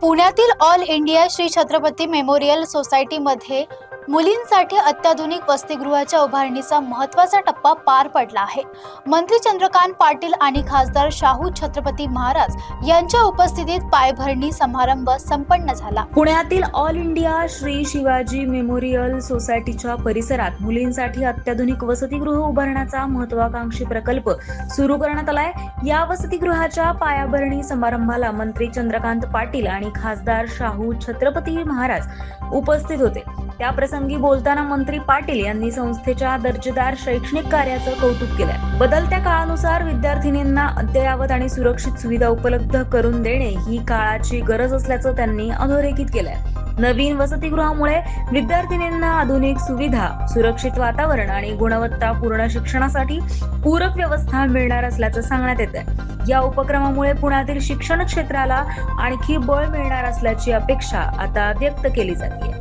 पुण्यातील all India Shri Chhatrapati memorial सोसायटीमध्ये मुलींसाठी अत्याधुनिक वसतिगृहाच्या उभारणीचा महत्त्वाचा टप्पा पार पडला आहे। मंत्री चंद्रकांत पाटील आणि खासदार शाहू छत्रपती महाराज यांच्या उपस्थितीत पायाभरणी समारंभ संपन्न झाला। पुण्यातील all India Shri Shivaji memorial सोसायटीच्या परिसरात मुलींसाठी अत्याधुनिक वसतिगृह उभारण्याचा महत्त्वाकांक्षी प्रकल्प सुरू करण्यात आलाय। या वसतिगृहाच्या पायाभरणी समारंभाला मंत्री चंद्रकांत पाटील आणि खासदार शाहू छत्रपती महाराज उपस्थित होते। त्याप्रसंगी बोलताना मंत्री पाटील यांनी संस्थेच्या दर्जेदार शैक्षणिक कार्याचं कौतुक केलंय। बदलत्या काळानुसार विद्यार्थिनींना अद्ययावत आणि सुरक्षित सुविधा उपलब्ध करून देणे ही काळाची गरज असल्याचं त्यांनी अधोरेखित केलंय। नवीन वसतिगृहामुळे विद्यार्थिनींना आधुनिक सुविधा, सुरक्षित वातावरण आणि गुणवत्तापूर्ण शिक्षणासाठी पूरक व्यवस्था मिळणार असल्याचं सांगण्यात येतंय। या उपक्रमामुळे पुण्यातील शिक्षण क्षेत्राला आणखी बळ मिळणार असल्याची अपेक्षा आता व्यक्त केली जाते।